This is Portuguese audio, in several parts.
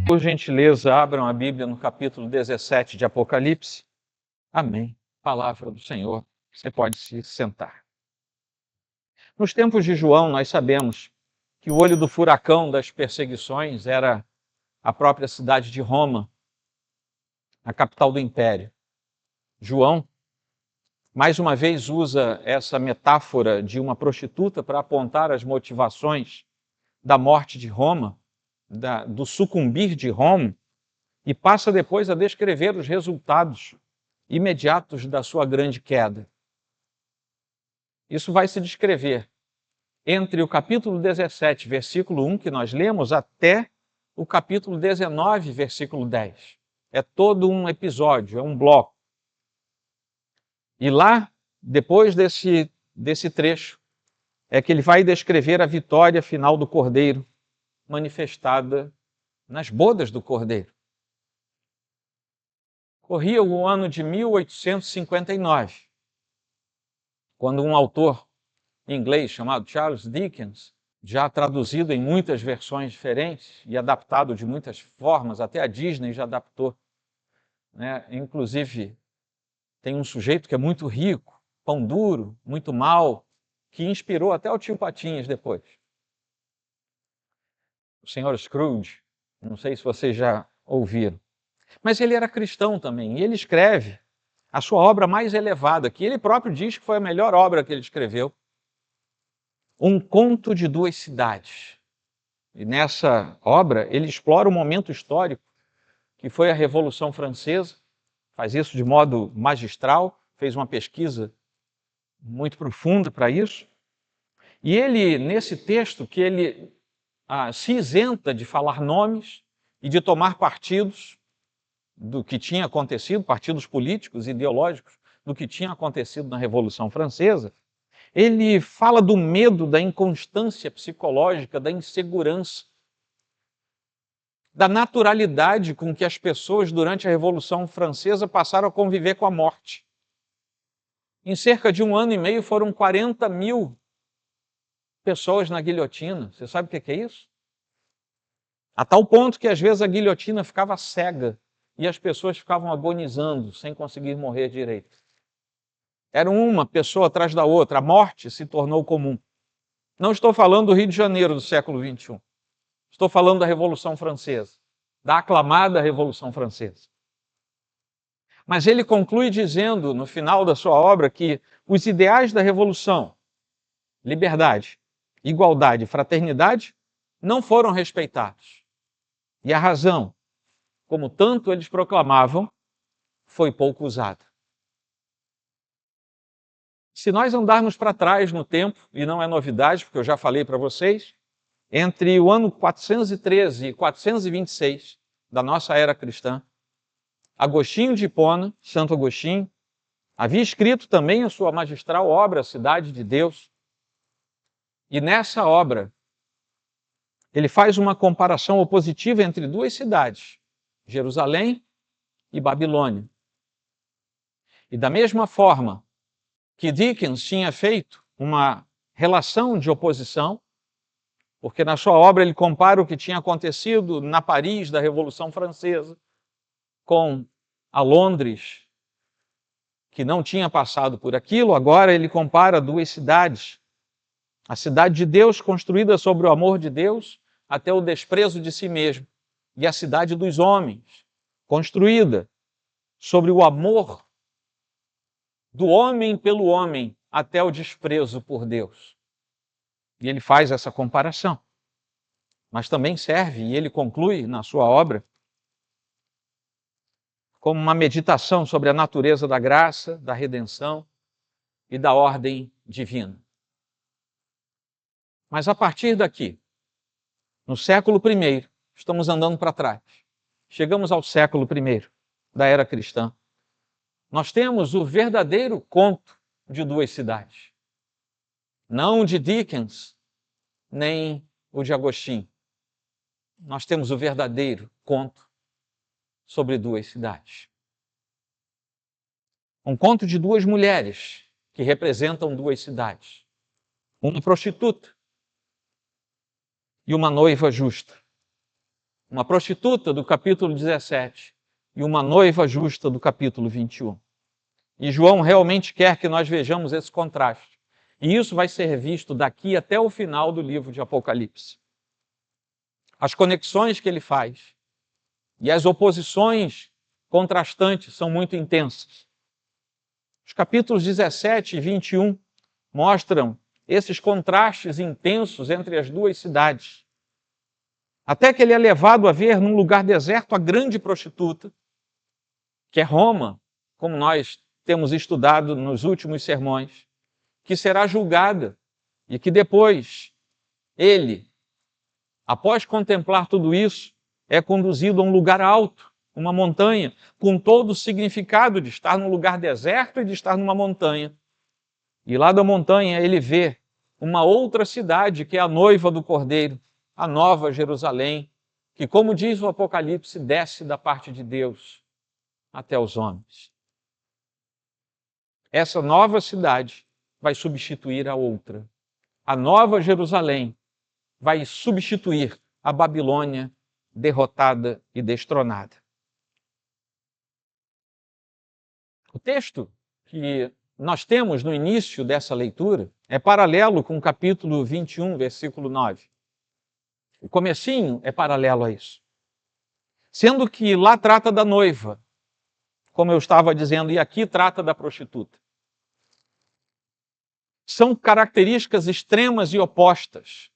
Por gentileza, abram a Bíblia no capítulo 17 de Apocalipse. Amém. Palavra do Senhor. Você pode se sentar. Nos tempos de João, nós sabemos que o olho do furacão das perseguições era a própria cidade de Roma, a capital do império. João, mais uma vez, usa essa metáfora de uma prostituta para apontar as motivações da morte de Roma, do sucumbir de Roma, e passa depois a descrever os resultados imediatos da sua grande queda. Isso vai se descrever entre o capítulo 17, versículo 1, que nós lemos, até o capítulo 19, versículo 10. É todo um episódio, é um bloco. E lá, depois desse trecho, é que ele vai descrever a vitória final do Cordeiro, manifestada nas bodas do Cordeiro. Corria o ano de 1859, quando um autor inglês chamado Charles Dickens, já traduzido em muitas versões diferentes e adaptado de muitas formas, até a Disney já adaptou, né? Inclusive, tem um sujeito que é muito rico, pão duro, muito mau, que inspirou até o Tio Patinhas depois. O Sr. Scrooge, não sei se vocês já ouviram. Mas ele era cristão também, e ele escreve a sua obra mais elevada, que ele próprio diz que foi a melhor obra que ele escreveu, Um Conto de Duas Cidades. E nessa obra ele explora um momento histórico que foi a Revolução Francesa, faz isso de modo magistral, fez uma pesquisa muito profunda para isso. E ele, nesse texto, que ele se isenta de falar nomes e de tomar partidos do que tinha acontecido, partidos políticos, ideológicos, do que tinha acontecido na Revolução Francesa, ele fala do medo, da inconstância psicológica, da insegurança, da naturalidade com que as pessoas durante a Revolução Francesa passaram a conviver com a morte. Em cerca de 1 ano e meio foram 40 mil pessoas na guilhotina. Você sabe o que é isso? A tal ponto que às vezes a guilhotina ficava cega e as pessoas ficavam agonizando sem conseguir morrer direito. Era uma pessoa atrás da outra, a morte se tornou comum. Não estou falando do Rio de Janeiro do século XXI. Estou falando da Revolução Francesa, da aclamada Revolução Francesa. Mas ele conclui dizendo, no final da sua obra, que os ideais da Revolução, liberdade, igualdade e fraternidade, não foram respeitados. E a razão, como tanto eles proclamavam, foi pouco usada. Se nós andarmos para trás no tempo, e não é novidade, porque eu já falei para vocês, entre o ano 413 e 426 da nossa era cristã, Agostinho de Hipona, Santo Agostinho, havia escrito também a sua magistral obra, A Cidade de Deus. E nessa obra, ele faz uma comparação opositiva entre duas cidades, Jerusalém e Babilônia. E da mesma forma que Dickens tinha feito uma relação de oposição, porque na sua obra ele compara o que tinha acontecido na Paris da Revolução Francesa com a Londres, que não tinha passado por aquilo. Agora ele compara duas cidades, a cidade de Deus, construída sobre o amor de Deus até o desprezo de si mesmo, e a cidade dos homens, construída sobre o amor do homem pelo homem até o desprezo por Deus. E ele faz essa comparação. Mas também serve, e ele conclui na sua obra, como uma meditação sobre a natureza da graça, da redenção e da ordem divina. Mas a partir daqui, no século I, estamos andando para trás, chegamos ao século I da era cristã, nós temos o verdadeiro conto de duas cidades. Não o de Dickens, nem o de Agostinho. Nós temos o verdadeiro conto sobre duas cidades. Um conto de duas mulheres que representam duas cidades. Uma prostituta e uma noiva justa. uma prostituta do capítulo 17 e uma noiva justa do capítulo 21. E João realmente quer que nós vejamos esse contraste. E isso vai ser visto daqui até o final do livro de Apocalipse. As conexões que ele faz e as oposições contrastantes são muito intensas. Os capítulos 17 e 21 mostram esses contrastes intensos entre as duas cidades. Até que ele é levado a ver num lugar deserto a grande prostituta, que é Roma, como nós temos estudado nos últimos sermões, que será julgada e que depois ele, após contemplar tudo isso, é conduzido a um lugar alto, uma montanha, com todo o significado de estar num lugar deserto e de estar numa montanha. E lá da montanha ele vê uma outra cidade, que é a noiva do Cordeiro, a Nova Jerusalém, que, como diz o Apocalipse, desce da parte de Deus até os homens. Essa nova cidade vai substituir a outra. A Nova Jerusalém vai substituir a Babilônia derrotada e destronada. O texto que nós temos no início dessa leitura é paralelo com o capítulo 21, versículo 9. O comecinho é paralelo a isso. Sendo que lá trata da noiva, como eu estava dizendo, e aqui trata da prostituta. São características extremas e opostas.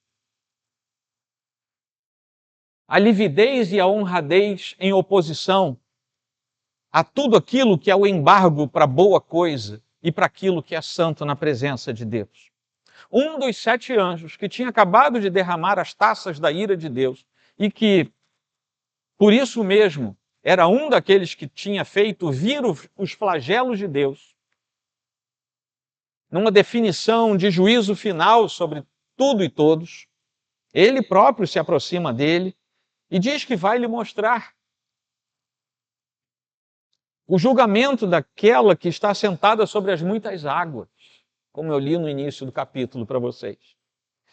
A lividez e a honradez em oposição a tudo aquilo que é o embargo para boa coisa e para aquilo que é santo na presença de Deus. Um dos 7 anjos que tinha acabado de derramar as taças da ira de Deus e que, por isso mesmo, era um daqueles que tinha feito vir os flagelos de Deus, numa definição de juízo final sobre tudo e todos, ele próprio se aproxima dele e diz que vai lhe mostrar o julgamento daquela que está sentada sobre as muitas águas, como eu li no início do capítulo para vocês.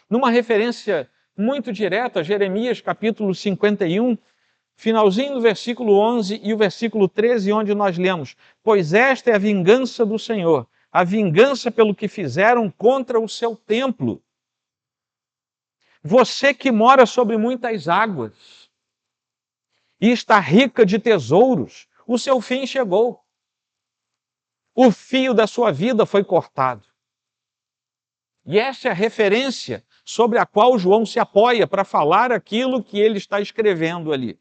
Numa referência muito direta a Jeremias capítulo 51, finalzinho do versículo 11 e o versículo 13, onde nós lemos: pois esta é a vingança do Senhor, a vingança pelo que fizeram contra o seu templo. Você que mora sobre muitas águas e está rica de tesouros, o seu fim chegou. O fio da sua vida foi cortado. E essa é a referência sobre a qual João se apoia para falar aquilo que ele está escrevendo ali.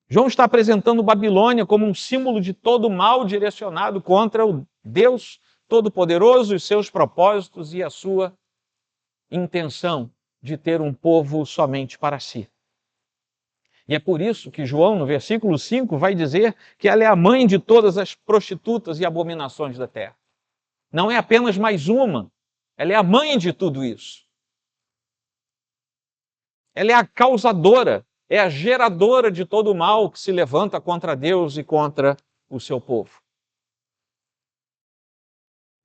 João está apresentando Babilônia como um símbolo de todo o mal direcionado contra o Deus Todo-Poderoso, os seus propósitos e a sua intenção de ter um povo somente para si. E é por isso que João, no versículo 5, vai dizer que ela é a mãe de todas as prostitutas e abominações da terra. Não é apenas mais uma, ela é a mãe de tudo isso. Ela é a causadora, é a geradora de todo o mal que se levanta contra Deus e contra o seu povo.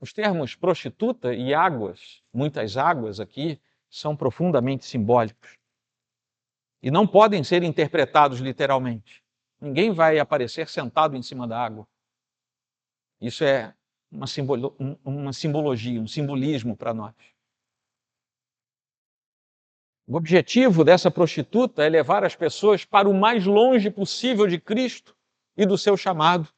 Os termos prostituta e águas, muitas águas aqui, são profundamente simbólicos. E não podem ser interpretados literalmente. Ninguém vai aparecer sentado em cima da água. Isso é uma simbologia, um simbolismo para nós. O objetivo dessa prostituta é levar as pessoas para o mais longe possível de Cristo e do seu chamado.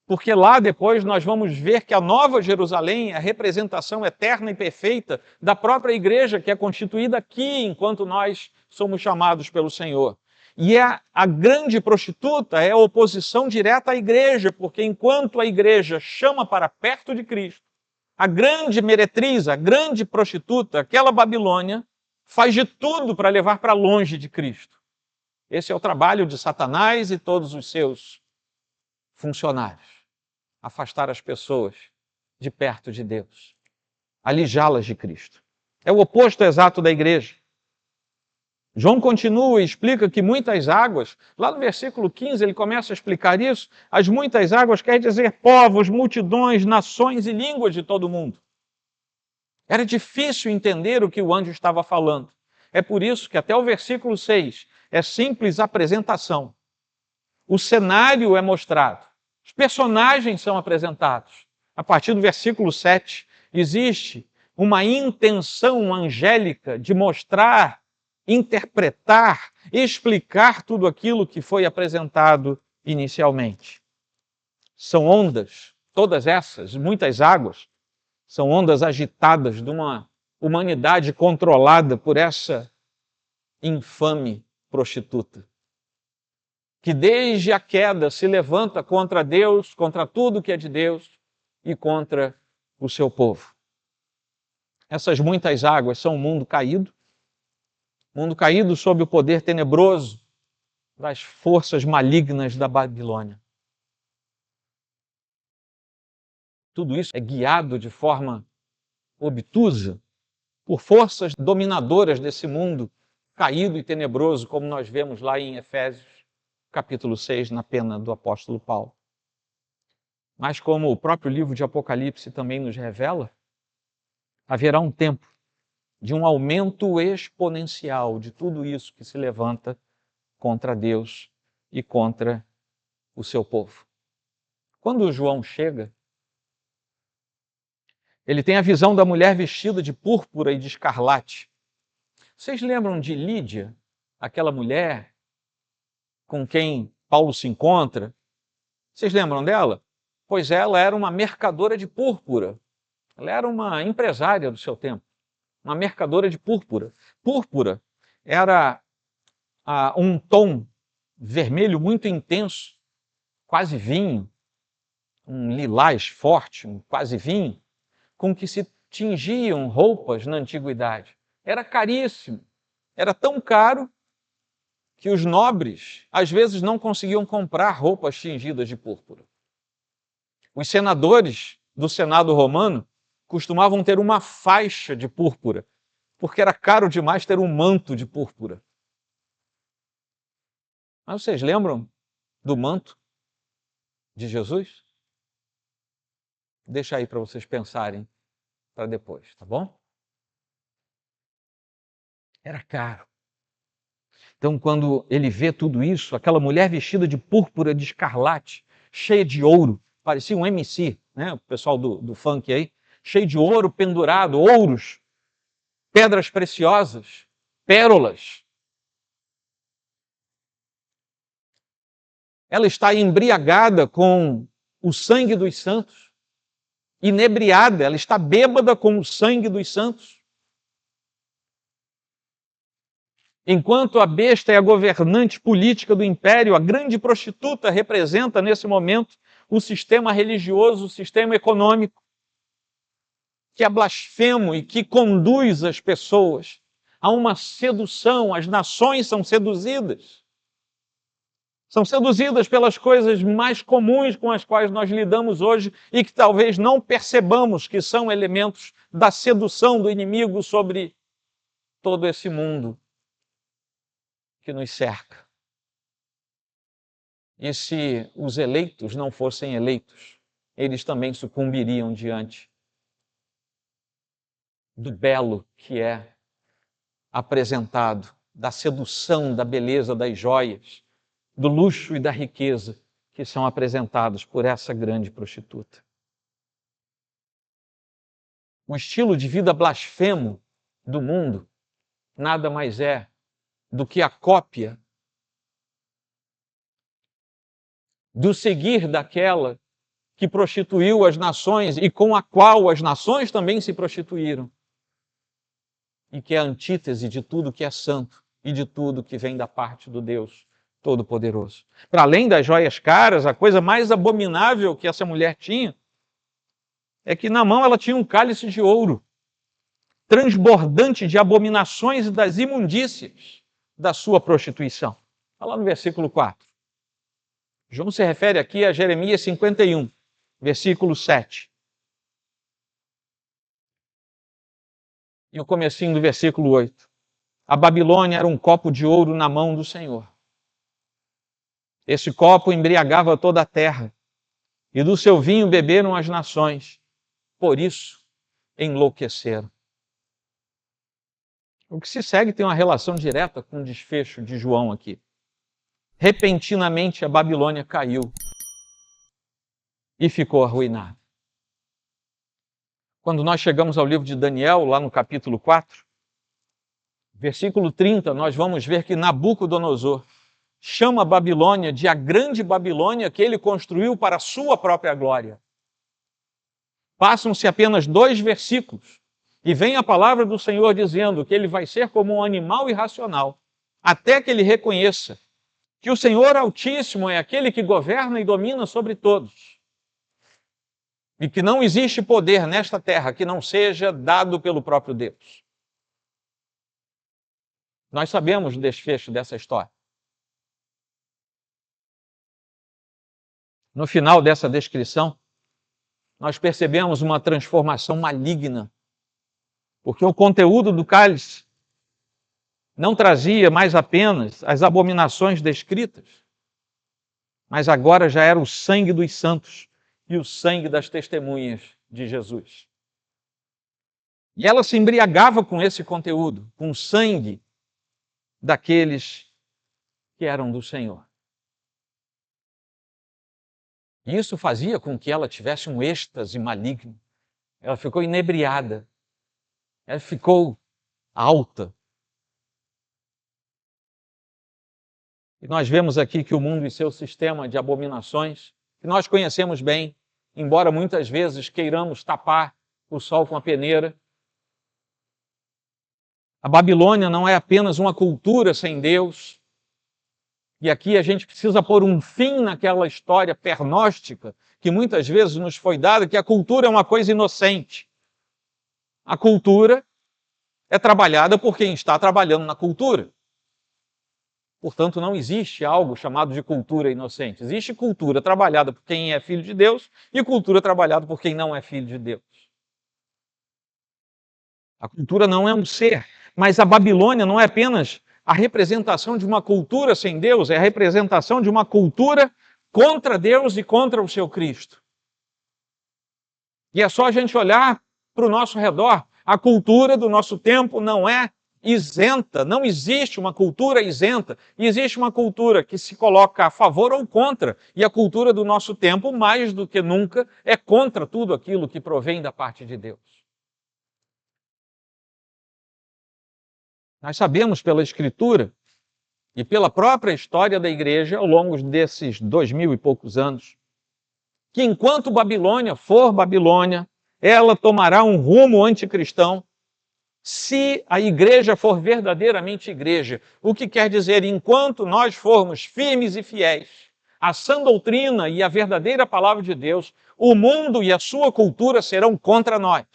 Porque lá depois nós vamos ver que a Nova Jerusalém é a representação eterna e perfeita da própria igreja que é constituída aqui enquanto nós somos chamados pelo Senhor. E a grande prostituta é a oposição direta à igreja, porque enquanto a igreja chama para perto de Cristo, a grande meretriz, a grande prostituta, aquela Babilônia, faz de tudo para levar para longe de Cristo. Esse é o trabalho de Satanás e todos os seus funcionários. Afastar as pessoas de perto de Deus. Alijá-las de Cristo. É o oposto exato da igreja. João continua e explica que muitas águas, lá no versículo 15 ele começa a explicar isso, as muitas águas quer dizer povos, multidões, nações e línguas de todo o mundo. Era difícil entender o que o anjo estava falando, É por isso que até o versículo 6 é simples apresentação. O cenário é mostrado, os personagens são apresentados. A partir do versículo 7, existe uma intenção angélica de mostrar, interpretar, explicar tudo aquilo que foi apresentado inicialmente. São ondas, todas essas, muitas águas, são ondas agitadas de uma humanidade controlada por essa infame prostituta, que desde a queda se levanta contra Deus, contra tudo que é de Deus e contra o seu povo. Essas muitas águas são o mundo caído sob o poder tenebroso das forças malignas da Babilônia. Tudo isso é guiado de forma obtusa por forças dominadoras desse mundo caído e tenebroso, como nós vemos lá em Efésios, capítulo 6, na pena do apóstolo Paulo. Mas como o próprio livro de Apocalipse também nos revela, haverá um tempo de um aumento exponencial de tudo isso que se levanta contra Deus e contra o seu povo. Quando João chega, ele tem a visão da mulher vestida de púrpura e de escarlate. Vocês lembram de Lídia, aquela mulher com quem Paulo se encontra? Vocês lembram dela? Pois ela era uma mercadora de púrpura. Ela era uma empresária do seu tempo, uma mercadora de púrpura. Púrpura era um tom vermelho muito intenso, quase vinho, um lilás forte, um quase vinho, com que se tingiam roupas na antiguidade. Era caríssimo, era tão caro que os nobres às vezes não conseguiam comprar roupas tingidas de púrpura. Os senadores do Senado romano costumavam ter uma faixa de púrpura, porque era caro demais ter um manto de púrpura. Mas vocês lembram do manto de Jesus? Deixa aí para vocês pensarem para depois, tá bom? Era caro. Então, quando ele vê tudo isso, aquela mulher vestida de púrpura de escarlate, cheia de ouro, parecia um MC, né? O pessoal do funk aí, cheio de ouro pendurado, ouros, pedras preciosas, pérolas. Ela está embriagada com o sangue dos santos, inebriada, ela está bêbada com o sangue dos santos. Enquanto a besta é a governante política do império, a grande prostituta representa, nesse momento, o sistema religioso, o sistema econômico, que é blasfemo e que conduz as pessoas a uma sedução. As nações são seduzidas. São seduzidas pelas coisas mais comuns com as quais nós lidamos hoje e que talvez não percebamos que são elementos da sedução do inimigo sobre todo esse mundo que nos cerca. E se os eleitos não fossem eleitos, eles também sucumbiriam diante do belo que é apresentado, da sedução, da beleza das joias, do luxo e da riqueza que são apresentados por essa grande prostituta. O estilo de vida blasfemo do mundo nada mais é do que a cópia do seguir daquela que prostituiu as nações e com a qual as nações também se prostituíram. E que é a antítese de tudo que é santo e de tudo que vem da parte do Deus Todo-Poderoso. Para além das joias caras, a coisa mais abominável que essa mulher tinha é que na mão ela tinha um cálice de ouro, transbordante de abominações e das imundícias da sua prostituição. Está lá no versículo 4. João se refere aqui a Jeremias 51, versículo 7. E o comecinho do versículo 8. A Babilônia era um copo de ouro na mão do Senhor. Esse copo embriagava toda a terra, e do seu vinho beberam as nações. Por isso enlouqueceram. O que se segue tem uma relação direta com o desfecho de João aqui. Repentinamente a Babilônia caiu e ficou arruinada. Quando nós chegamos ao livro de Daniel, lá no capítulo 4, versículo 30, nós vamos ver que Nabucodonosor chama a Babilônia de a grande Babilônia que ele construiu para a sua própria glória. Passam-se apenas 2 versículos e vem a palavra do Senhor dizendo que ele vai ser como um animal irracional, até que ele reconheça que o Senhor Altíssimo é aquele que governa e domina sobre todos, e que não existe poder nesta terra que não seja dado pelo próprio Deus. Nós sabemos o desfecho dessa história. No final dessa descrição, nós percebemos uma transformação maligna, porque o conteúdo do cálice não trazia mais apenas as abominações descritas, mas agora já era o sangue dos santos e o sangue das testemunhas de Jesus. E ela se embriagava com esse conteúdo, com o sangue daqueles que eram do Senhor. E isso fazia com que ela tivesse um êxtase maligno. Ela ficou inebriada. Ela ficou alta. E nós vemos aqui que o mundo e seu sistema de abominações, que nós conhecemos bem, embora muitas vezes queiramos tapar o sol com a peneira. A Babilônia não é apenas uma cultura sem Deus. E aqui a gente precisa pôr um fim naquela história pernóstica que muitas vezes nos foi dada, que a cultura é uma coisa inocente. A cultura é trabalhada por quem está trabalhando na cultura. Portanto, não existe algo chamado de cultura inocente. Existe cultura trabalhada por quem é filho de Deus e cultura trabalhada por quem não é filho de Deus. A cultura não é um ser, mas a Babilônia não é apenas a representação de uma cultura sem Deus, é a representação de uma cultura contra Deus e contra o seu Cristo. E é só a gente olhar para o nosso redor. A cultura do nosso tempo não é isenta, não existe uma cultura isenta. Existe uma cultura que se coloca a favor ou contra. E a cultura do nosso tempo, mais do que nunca, é contra tudo aquilo que provém da parte de Deus. Nós sabemos pela Escritura e pela própria história da igreja, ao longo desses 2000 e poucos anos, que enquanto Babilônia for Babilônia, ela tomará um rumo anticristão, se a igreja for verdadeiramente igreja. O que quer dizer, enquanto nós formos firmes e fiéis à sã doutrina e à verdadeira palavra de Deus, o mundo e a sua cultura serão contra nós.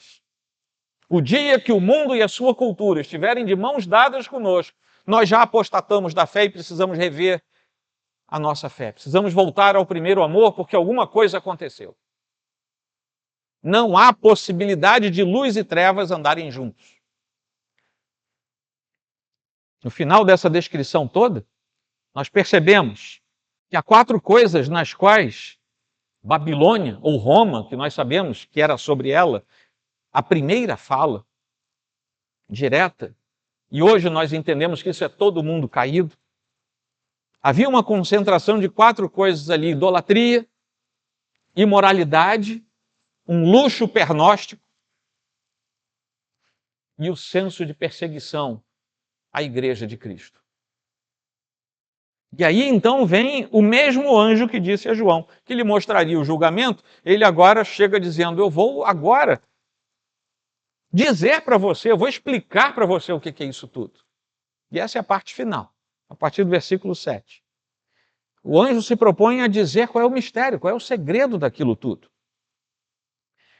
O dia que o mundo e a sua cultura estiverem de mãos dadas conosco, nós já apostatamos da fé e precisamos rever a nossa fé. Precisamos voltar ao primeiro amor porque alguma coisa aconteceu. Não há possibilidade de luz e trevas andarem juntos. No final dessa descrição toda, nós percebemos que há 4 coisas nas quais Babilônia, ou Roma, que nós sabemos que era sobre ela, a primeira fala direta, e hoje nós entendemos que isso é todo mundo caído. Havia uma concentração de 4 coisas ali: idolatria, imoralidade, um luxo pernóstico e o senso de perseguição à igreja de Cristo. E aí então vem o mesmo anjo que disse a João que lhe mostraria o julgamento. Ele agora chega dizendo: eu vou agora dizer para você, eu vou explicar para você o que é isso tudo. E essa é a parte final, a partir do versículo 7. O anjo se propõe a dizer qual é o mistério, qual é o segredo daquilo tudo.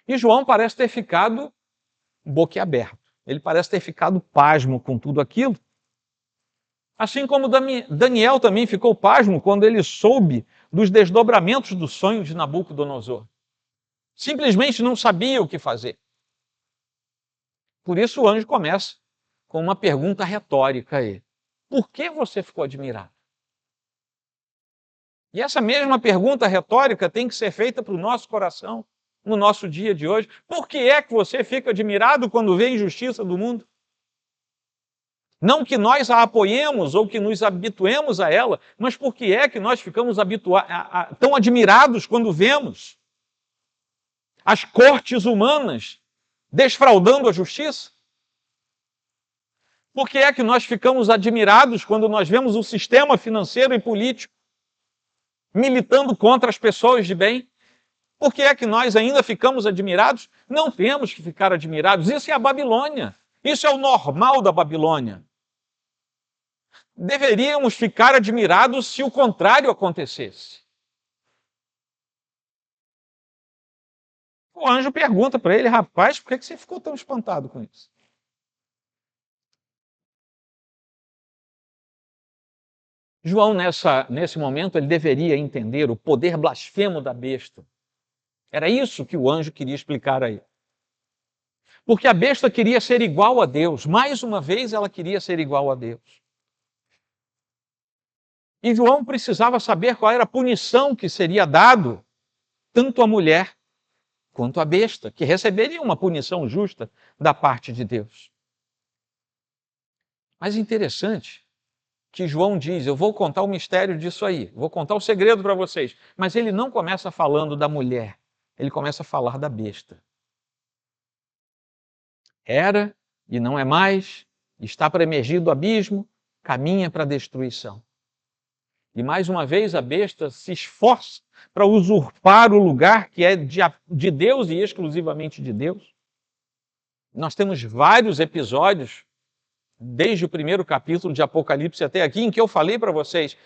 E João parece ter ficado boquiaberto. Ele parece ter ficado pasmo com tudo aquilo. Assim como Daniel também ficou pasmo quando ele soube dos desdobramentos do sonho de Nabucodonosor. Simplesmente não sabia o que fazer. Por isso o anjo começa com uma pergunta retórica a ele: por que você ficou admirado? E essa mesma pergunta retórica tem que ser feita para o nosso coração, no nosso dia de hoje. Por que é que você fica admirado quando vê a injustiça do mundo? Não que nós a apoiemos ou que nos habituemos a ela, mas por que é que nós ficamos tão admirados quando vemos as cortes humanas desfraudando a justiça? Por que é que nós ficamos admirados quando nós vemos o sistema financeiro e político militando contra as pessoas de bem? Por que é que nós ainda ficamos admirados? Não temos que ficar admirados. Isso é a Babilônia. Isso é o normal da Babilônia. Deveríamos ficar admirados se o contrário acontecesse. O anjo pergunta para ele: rapaz, por que você ficou tão espantado com isso? João, nesse momento, ele deveria entender o poder blasfemo da besta. Era isso que o anjo queria explicar aí. Porque a besta queria ser igual a Deus. Mais uma vez, ela queria ser igual a Deus. E João precisava saber qual era a punição que seria dado tanto à mulher quanto à besta, que receberia uma punição justa da parte de Deus. Mas interessante que João diz: eu vou contar o mistério disso aí, vou contar o segredo para vocês. Mas ele não começa falando da mulher, ele começa a falar da besta. Era e não é mais, está para emergir do abismo, caminha para a destruição. E mais uma vez a besta se esforça para usurpar o lugar que é de Deus e exclusivamente de Deus. Nós temos vários episódios, desde o primeiro capítulo de Apocalipse até aqui, em que eu falei para vocês,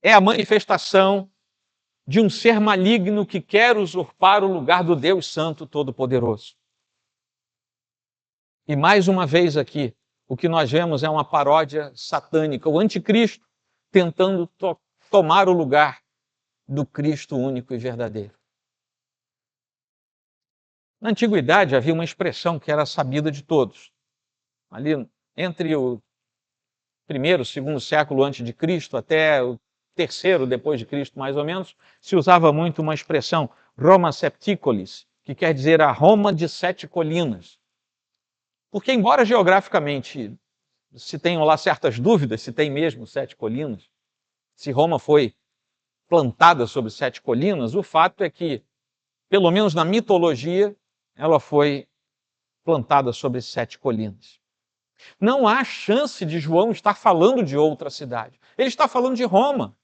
é a manifestação de um ser maligno que quer usurpar o lugar do Deus Santo Todo-Poderoso. E mais uma vez aqui, o que nós vemos é uma paródia satânica, o anticristo tentando tomar o lugar do Cristo único e verdadeiro. Na antiguidade havia uma expressão que era sabida de todos. Ali entre o primeiro, segundo século antes de Cristo até o terceiro depois de Cristo, mais ou menos, se usava muito uma expressão Roma Septicolis, que quer dizer a Roma de 7 colinas. Porque embora geograficamente se tenham lá certas dúvidas se tem mesmo 7 colinas, se Roma foi plantada sobre 7 colinas, o fato é que, pelo menos na mitologia, ela foi plantada sobre 7 colinas. Não há chance de João estar falando de outra cidade. Ele está falando de Roma.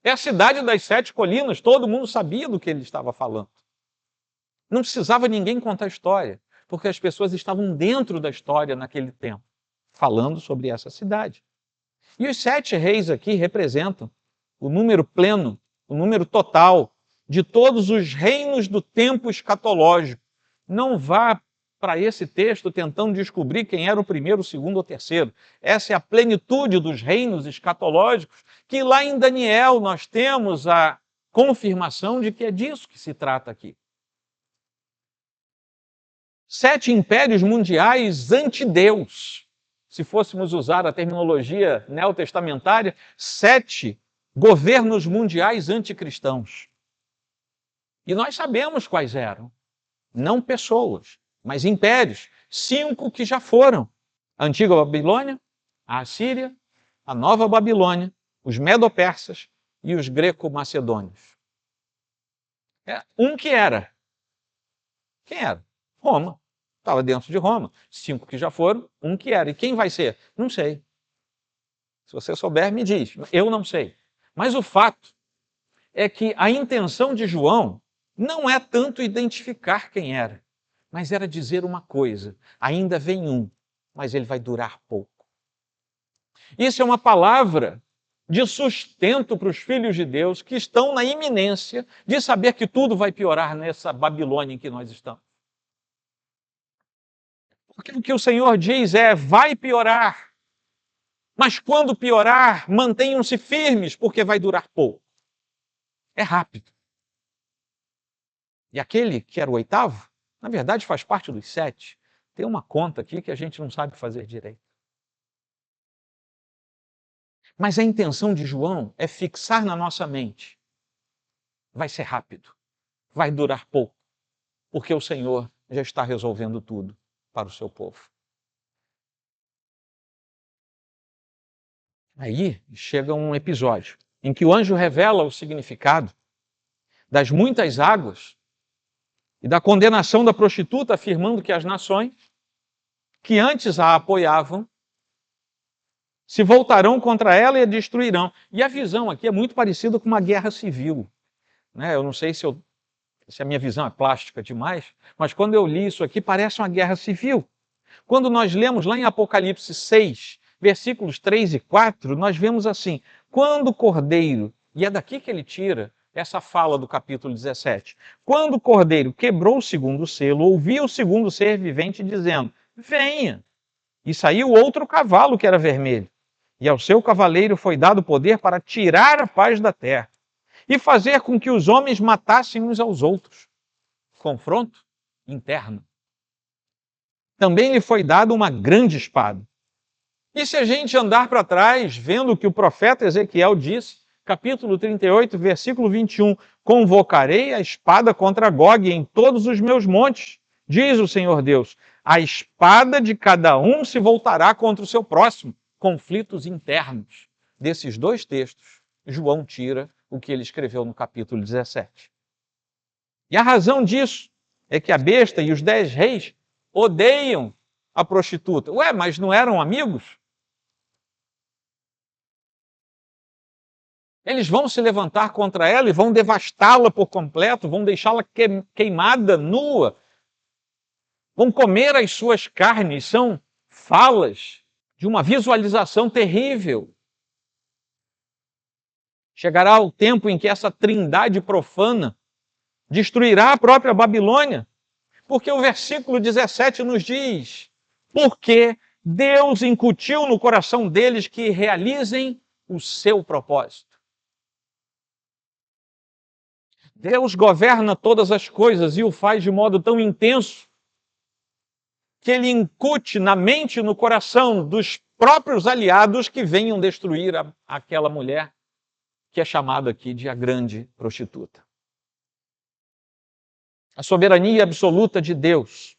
É a cidade das 7 colinas, todo mundo sabia do que ele estava falando. Não precisava ninguém contar a história, porque as pessoas estavam dentro da história naquele tempo, falando sobre essa cidade. E os 7 reis aqui representam o número pleno, o número total de todos os reinos do tempo escatológico. Não vá para esse texto tentando descobrir quem era o primeiro, o segundo ou o terceiro. Essa é a plenitude dos reinos escatológicos, que lá em Daniel nós temos a confirmação de que é disso que se trata aqui. 7 impérios mundiais anti-Deus. Se fôssemos usar a terminologia neotestamentária, 7 governos mundiais anticristãos. E nós sabemos quais eram. Não pessoas, mas impérios. 5 que já foram. A antiga Babilônia, a Assíria, a nova Babilônia, os Medo-Persas e os Greco-Macedônios. Um que era. Quem era? Roma. Estava dentro de Roma. 5 que já foram, um que era. E quem vai ser? Não sei. Se você souber, me diz. Eu não sei. Mas o fato é que a intenção de João não é tanto identificar quem era, mas era dizer uma coisa: ainda vem um, mas ele vai durar pouco. Isso é uma palavra de sustento para os filhos de Deus que estão na iminência de saber que tudo vai piorar nessa Babilônia em que nós estamos. Porque o que o Senhor diz é: vai piorar, mas quando piorar, mantenham-se firmes, porque vai durar pouco. É rápido. E aquele que era o 8º, na verdade faz parte dos 7. Tem uma conta aqui que a gente não sabe fazer direito. Mas a intenção de João é fixar na nossa mente: vai ser rápido, vai durar pouco, porque o Senhor já está resolvendo tudo para o seu povo. Aí chega um episódio em que o anjo revela o significado das muitas águas e da condenação da prostituta, afirmando que as nações que antes a apoiavam se voltarão contra ela e a destruirão. E a visão aqui é muito parecida com uma guerra civil. Eu não sei se a minha visão é plástica demais, mas quando eu li isso aqui, parece uma guerra civil. Quando nós lemos lá em Apocalipse 6, versículos 3 e 4, nós vemos assim: quando o Cordeiro, e é daqui que ele tira essa fala do capítulo 17, quando o Cordeiro quebrou o segundo selo, ouviu o segundo ser vivente dizendo: venha! E saiu outro cavalo que era vermelho, e ao seu cavaleiro foi dado poder para tirar a paz da terra e fazer com que os homens matassem uns aos outros. Confronto interno. Também lhe foi dada uma grande espada. E se a gente andar para trás, vendo o que o profeta Ezequiel disse, capítulo 38, versículo 21, convocarei a espada contra Gog em todos os meus montes, diz o Senhor Deus. A espada de cada um se voltará contra o seu próximo. Conflitos internos. Desses dois textos, João tira o que ele escreveu no capítulo 17. E a razão disso é que a besta e os 10 reis odeiam a prostituta. Mas não eram amigos? Eles vão se levantar contra ela e vão devastá-la por completo, vão deixá-la queimada, nua. Vão comer as suas carnes. São falas de uma visualização terrível. Chegará o tempo em que essa trindade profana destruirá a própria Babilônia, porque o versículo 17 nos diz: porque Deus incutiu no coração deles que realizem o seu propósito. Deus governa todas as coisas e o faz de modo tão intenso que ele incute na mente e no coração dos próprios aliados que venham destruir aquela mulher que é chamada aqui de a grande prostituta. A soberania absoluta de Deus,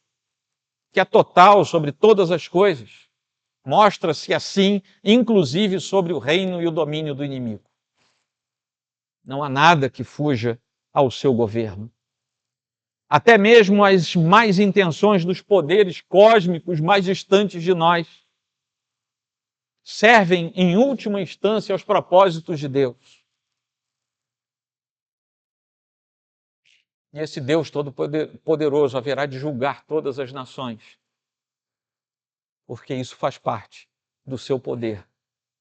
que é total sobre todas as coisas, mostra-se assim, inclusive sobre o reino e o domínio do inimigo. Não há nada que fuja ao seu governo. Até mesmo as mais intenções dos poderes cósmicos mais distantes de nós servem, em última instância, aos propósitos de Deus. E esse Deus Todo-Poderoso haverá de julgar todas as nações, porque isso faz parte do seu poder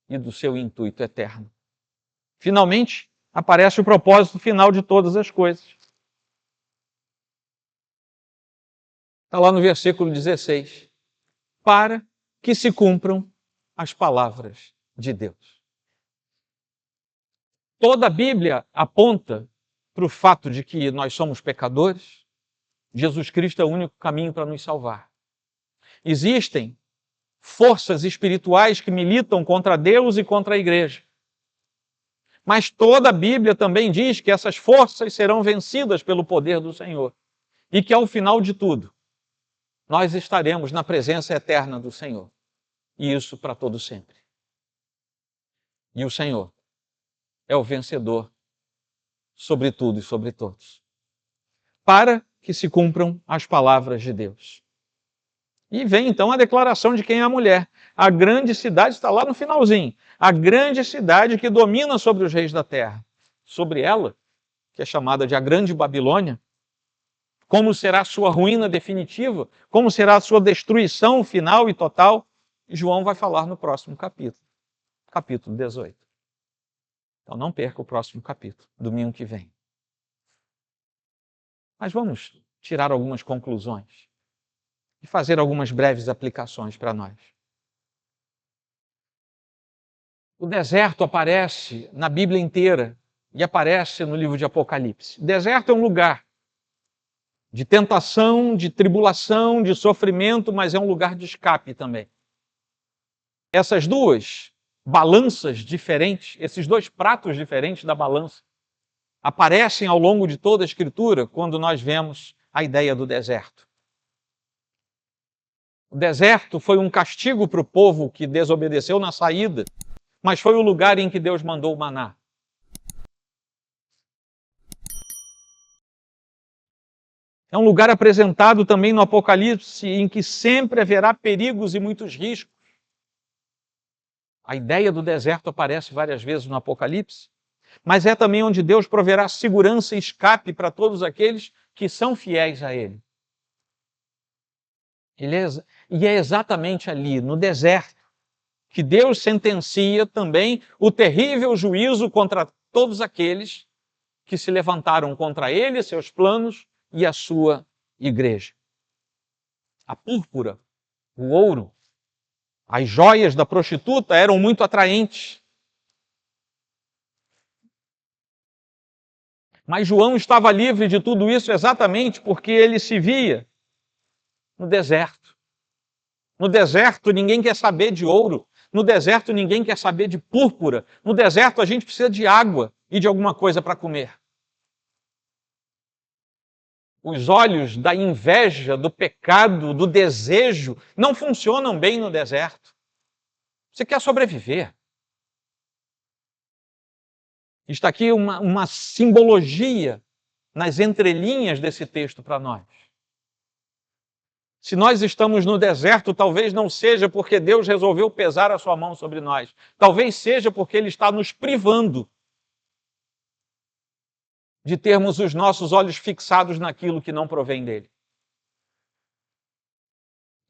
e do seu intuito eterno. Finalmente, aparece o propósito final de todas as coisas. Está lá no versículo 16. Para que se cumpram as palavras de Deus. Toda a Bíblia aponta para o fato de que nós somos pecadores. Jesus Cristo é o único caminho para nos salvar. Existem forças espirituais que militam contra Deus e contra a igreja. Mas toda a Bíblia também diz que essas forças serão vencidas pelo poder do Senhor. E que ao final de tudo, nós estaremos na presença eterna do Senhor. E isso para todo sempre. E o Senhor é o vencedor sobre tudo e sobre todos. Para que se cumpram as palavras de Deus. E vem então a declaração de quem é a mulher. A grande cidade está lá no finalzinho. A grande cidade que domina sobre os reis da terra. Sobre ela, que é chamada de a grande Babilônia, como será a sua ruína definitiva, como será a sua destruição final e total, João vai falar no próximo capítulo, capítulo 18. Então não perca o próximo capítulo, domingo que vem. Mas vamos tirar algumas conclusões e fazer algumas breves aplicações para nós. O deserto aparece na Bíblia inteira e aparece no livro de Apocalipse. O deserto é um lugar de tentação, de tribulação, de sofrimento, mas é um lugar de escape também. Essas duas balanças diferentes, esses dois pratos diferentes da balança, aparecem ao longo de toda a Escritura quando nós vemos a ideia do deserto. O deserto foi um castigo para o povo que desobedeceu na saída, mas foi o lugar em que Deus mandou o maná. É um lugar apresentado também no Apocalipse em que sempre haverá perigos e muitos riscos. A ideia do deserto aparece várias vezes no Apocalipse, mas é também onde Deus proverá segurança e escape para todos aqueles que são fiéis a Ele. E é exatamente ali, no deserto, que Deus sentencia também o terrível juízo contra todos aqueles que se levantaram contra Ele, seus planos e a sua igreja. A púrpura, o ouro, as joias da prostituta eram muito atraentes. Mas João estava livre de tudo isso exatamente porque ele se via no deserto. No deserto ninguém quer saber de ouro. No deserto ninguém quer saber de púrpura. No deserto a gente precisa de água e de alguma coisa para comer. Os olhos da inveja, do pecado, do desejo não funcionam bem no deserto. Você quer sobreviver. Está aqui uma simbologia nas entrelinhas desse texto para nós. Se nós estamos no deserto, talvez não seja porque Deus resolveu pesar a sua mão sobre nós. Talvez seja porque Ele está nos privando de termos os nossos olhos fixados naquilo que não provém dEle.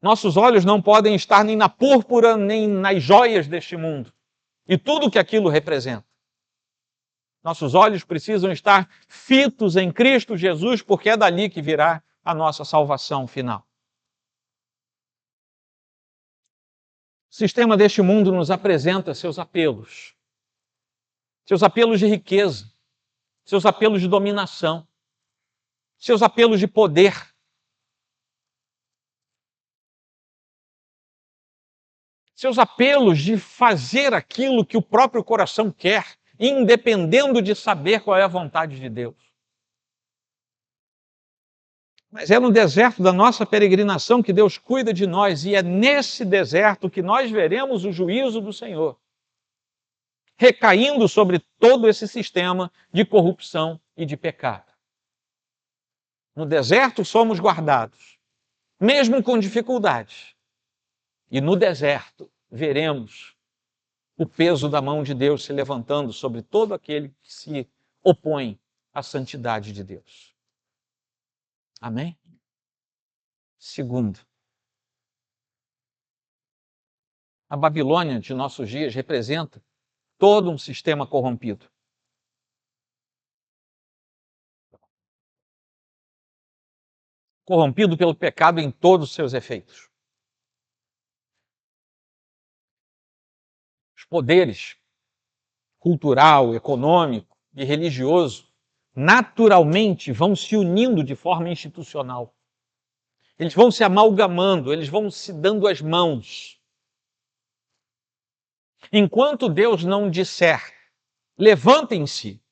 Nossos olhos não podem estar nem na púrpura, nem nas joias deste mundo. E tudo que aquilo representa. Nossos olhos precisam estar fitos em Cristo Jesus, porque é dali que virá a nossa salvação final. O sistema deste mundo nos apresenta seus apelos de riqueza, seus apelos de dominação, seus apelos de poder. Seus apelos de fazer aquilo que o próprio coração quer, independendo de saber qual é a vontade de Deus. Mas é no deserto da nossa peregrinação que Deus cuida de nós, e é nesse deserto que nós veremos o juízo do Senhor, recaindo sobre todo esse sistema de corrupção e de pecado. No deserto somos guardados, mesmo com dificuldades. E no deserto veremos o peso da mão de Deus se levantando sobre todo aquele que se opõe à santidade de Deus. Amém? Segundo, a Babilônia de nossos dias representa todo um sistema corrompido. Corrompido pelo pecado em todos os seus efeitos. Os poderes cultural, econômico e religioso naturalmente vão se unindo de forma institucional. Eles vão se amalgamando, eles vão se dando as mãos. Enquanto Deus não disser, levantem-se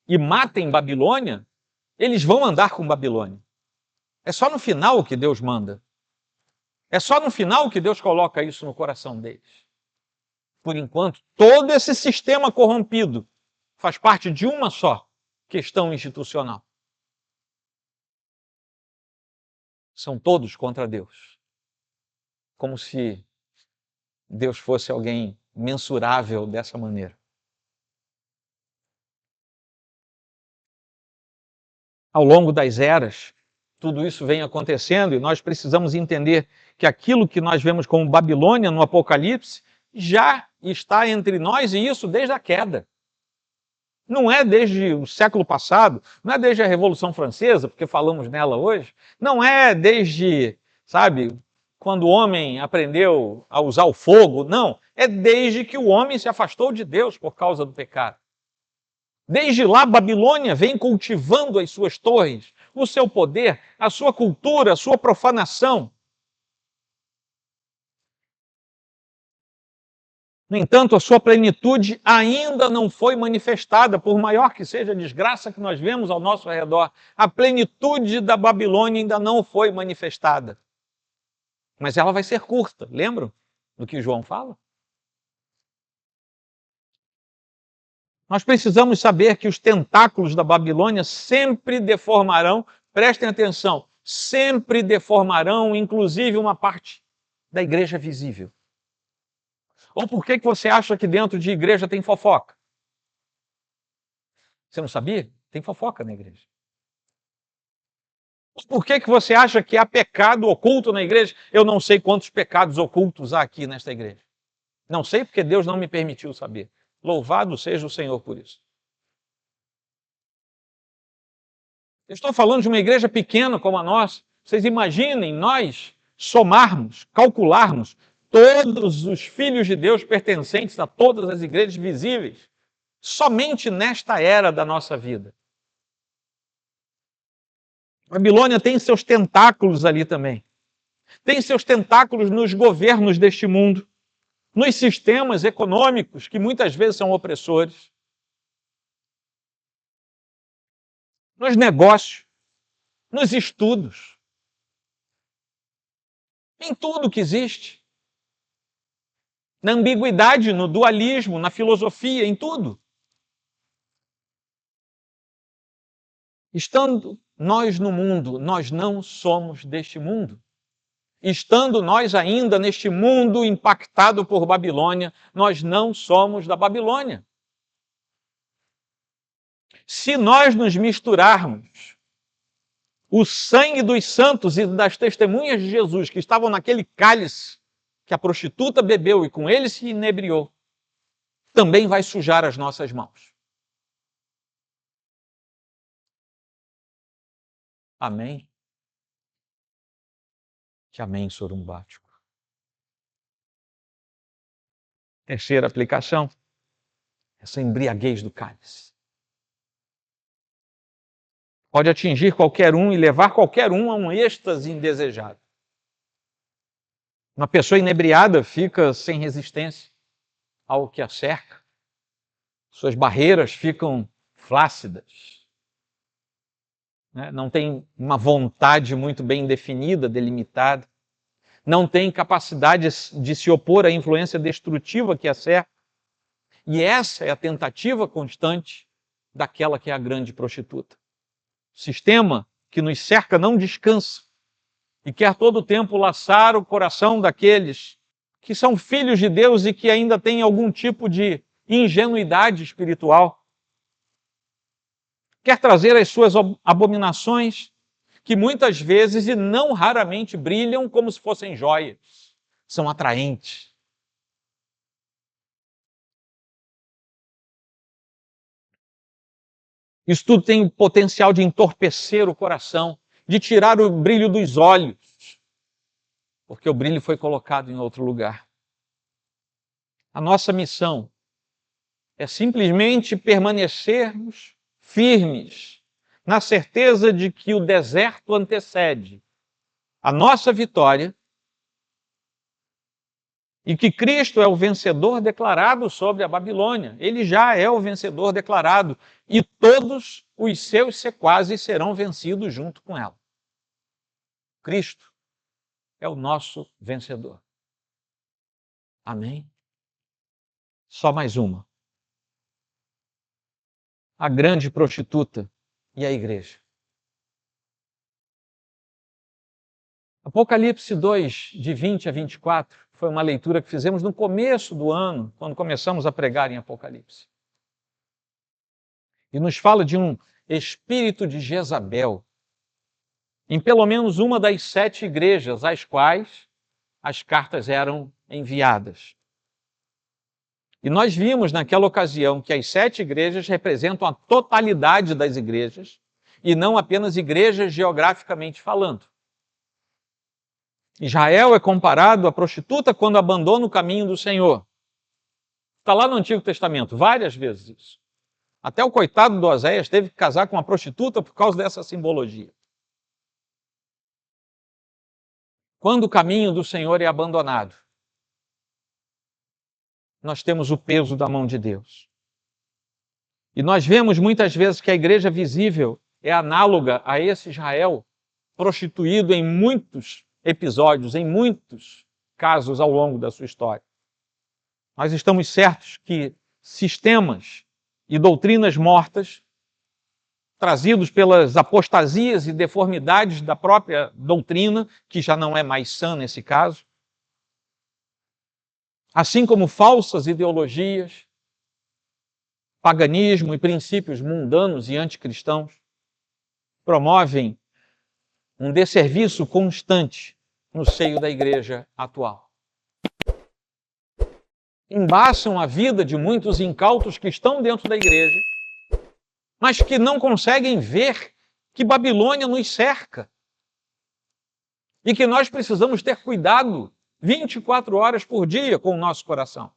e matem Babilônia, eles vão andar com Babilônia. É só no final que Deus manda. É só no final que Deus coloca isso no coração deles. Por enquanto, todo esse sistema corrompido faz parte de uma só questão institucional. São todos contra Deus. Como se Deus fosse alguém mensurável dessa maneira. Ao longo das eras, tudo isso vem acontecendo e nós precisamos entender que aquilo que nós vemos como Babilônia no Apocalipse já está entre nós, e isso desde a queda. Não é desde o século passado, não é desde a Revolução Francesa, porque falamos nela hoje, não é desde, quando o homem aprendeu a usar o fogo, não. É desde que o homem se afastou de Deus por causa do pecado. Desde lá, Babilônia vem cultivando as suas torres, o seu poder, a sua cultura, a sua profanação. No entanto, a sua plenitude ainda não foi manifestada, por maior que seja a desgraça que nós vemos ao nosso redor. A plenitude da Babilônia ainda não foi manifestada. Mas ela vai ser curta, lembram do que João fala? Nós precisamos saber que os tentáculos da Babilônia sempre deformarão, prestem atenção, sempre deformarão, inclusive, uma parte da igreja visível. Ou por que você acha que dentro de igreja tem fofoca? Você não sabia? Tem fofoca na igreja. Por que você acha que há pecado oculto na igreja? Eu não sei quantos pecados ocultos há aqui nesta igreja. Não sei porque Deus não me permitiu saber. Louvado seja o Senhor por isso. Eu estou falando de uma igreja pequena como a nossa. Vocês imaginem nós somarmos, calcularmos todos os filhos de Deus pertencentes a todas as igrejas visíveis, somente nesta era da nossa vida. A Babilônia tem seus tentáculos ali também. Tem seus tentáculos nos governos deste mundo, nos sistemas econômicos que muitas vezes são opressores, nos negócios, nos estudos, em tudo que existe. Na ambiguidade, no dualismo, na filosofia, em tudo. Estando nós no mundo, nós não somos deste mundo. Estando nós ainda neste mundo impactado por Babilônia, nós não somos da Babilônia. Se nós nos misturarmos o sangue dos santos e das testemunhas de Jesus que estavam naquele cálice que a prostituta bebeu e com ele se inebriou, também vai sujar as nossas mãos. Amém? Que amém sorumbático. Terceira aplicação, essa embriaguez do cálice. Pode atingir qualquer um e levar qualquer um a um êxtase indesejado. Uma pessoa inebriada fica sem resistência ao que a cerca. Suas barreiras ficam flácidas. Não tem uma vontade muito bem definida, delimitada. Não tem capacidade de se opor à influência destrutiva que a cerca. E essa é a tentativa constante daquela que é a grande prostituta. O sistema que nos cerca não descansa e quer todo o tempo laçar o coração daqueles que são filhos de Deus e que ainda têm algum tipo de ingenuidade espiritual. Quer trazer as suas abominações, que muitas vezes e não raramente brilham como se fossem joias. São atraentes. Isso tudo tem o potencial de entorpecer o coração, de tirar o brilho dos olhos, porque o brilho foi colocado em outro lugar. A nossa missão é simplesmente permanecermos firmes, na certeza de que o deserto antecede a nossa vitória e que Cristo é o vencedor declarado sobre a Babilônia. Ele já é o vencedor declarado e todos os seus sequazes serão vencidos junto com ela. Cristo é o nosso vencedor. Amém? Só mais uma. A grande prostituta e a igreja. Apocalipse 2, de 20 a 24, foi uma leitura que fizemos no começo do ano, quando começamos a pregar em Apocalipse. E nos fala de um espírito de Jezabel, em pelo menos uma das 7 igrejas às quais as cartas eram enviadas. E nós vimos naquela ocasião que as 7 igrejas representam a totalidade das igrejas, e não apenas igrejas geograficamente falando. Israel é comparado à prostituta quando abandona o caminho do Senhor. Está lá no Antigo Testamento, várias vezes isso. Até o coitado do Oséias teve que casar com uma prostituta por causa dessa simbologia. Quando o caminho do Senhor é abandonado, nós temos o peso da mão de Deus. E nós vemos muitas vezes que a igreja visível é análoga a esse Israel prostituído em muitos episódios, em muitos casos ao longo da sua história. Nós estamos certos que sistemas e doutrinas mortas, trazidos pelas apostasias e deformidades da própria doutrina, que já não é mais sã nesse caso, assim como falsas ideologias, paganismo e princípios mundanos e anticristãos, promovem um desserviço constante no seio da igreja atual. Embaçam a vida de muitos incautos que estão dentro da igreja, mas que não conseguem ver que Babilônia nos cerca e que nós precisamos ter cuidado 24 horas por dia com o nosso coração.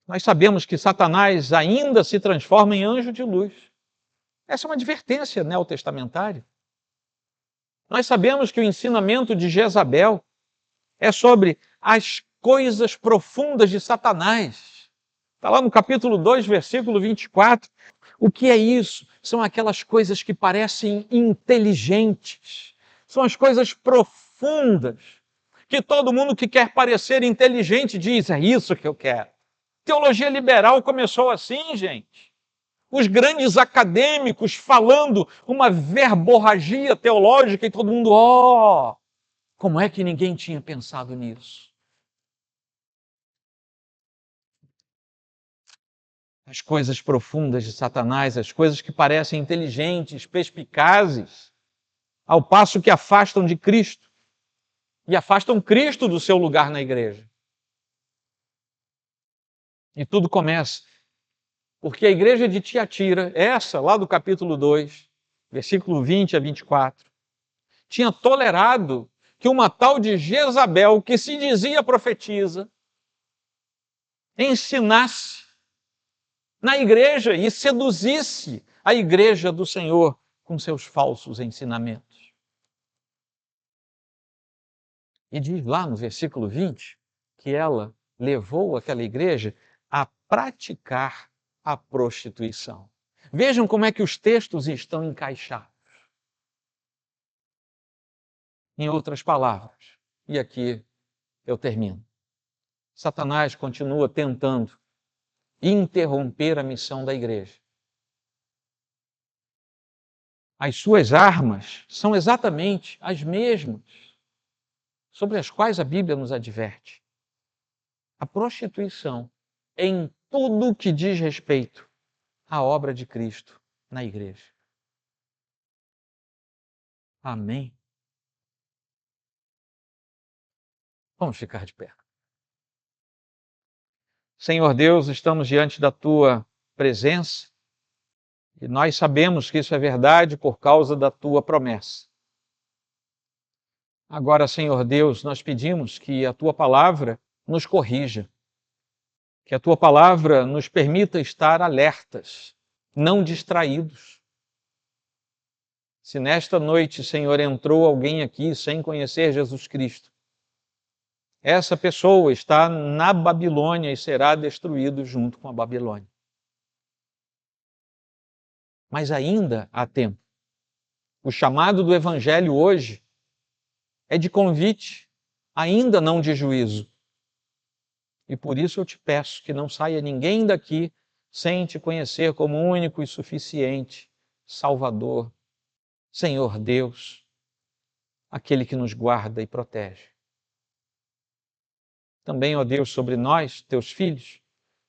Nós sabemos que Satanás ainda se transforma em anjo de luz. Essa é uma advertência neotestamentária. Nós sabemos que o ensinamento de Jezabel é sobre as coisas profundas de Satanás. Está lá no capítulo 2, versículo 24. O que é isso? São aquelas coisas que parecem inteligentes. São as coisas profundas que todo mundo que quer parecer inteligente diz, é isso que eu quero. Teologia liberal começou assim, gente. Os grandes acadêmicos falando uma verborragia teológica e todo mundo, como é que ninguém tinha pensado nisso? As coisas profundas de Satanás, as coisas que parecem inteligentes, perspicazes, ao passo que afastam de Cristo e afastam Cristo do seu lugar na igreja. E tudo começa porque a igreja de Tiatira, essa lá do capítulo 2, versículo 20 a 24, tinha tolerado que uma tal de Jezabel, que se dizia profetisa, ensinasse na igreja e seduzisse a igreja do Senhor com seus falsos ensinamentos. E diz lá no versículo 20 que ela levou aquela igreja a praticar a prostituição. Vejam como é que os textos estão encaixados. Em outras palavras, e aqui eu termino, Satanás continua tentando interromper a missão da igreja. As suas armas são exatamente as mesmas sobre as quais a Bíblia nos adverte. A prostituição em tudo que diz respeito à obra de Cristo na igreja. Amém? Vamos ficar de pé. Senhor Deus, estamos diante da Tua presença e nós sabemos que isso é verdade por causa da Tua promessa. Agora, Senhor Deus, nós pedimos que a Tua palavra nos corrija, que a Tua palavra nos permita estar alertas, não distraídos. Se nesta noite, Senhor, entrou alguém aqui sem conhecer Jesus Cristo, essa pessoa está na Babilônia e será destruído junto com a Babilônia. Mas ainda há tempo. O chamado do Evangelho hoje é de convite, ainda não de juízo. E por isso eu te peço que não saia ninguém daqui sem te conhecer como único e suficiente Salvador, Senhor Deus, aquele que nos guarda e protege. Também, ó Deus, sobre nós, teus filhos,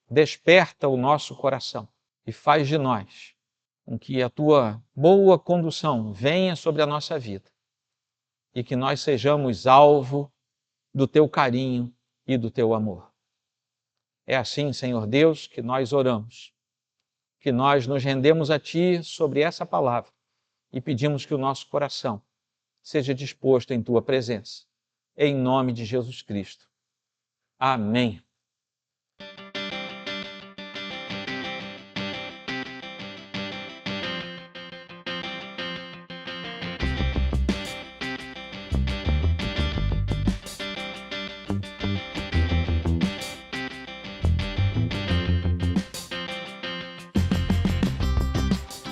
desperta o nosso coração e faz de nós com que a tua boa condução venha sobre a nossa vida e que nós sejamos alvo do teu carinho e do teu amor. É assim, Senhor Deus, que nós oramos, que nós nos rendemos a Ti sobre essa palavra e pedimos que o nosso coração seja disposto em Tua presença. Em nome de Jesus Cristo. Amém.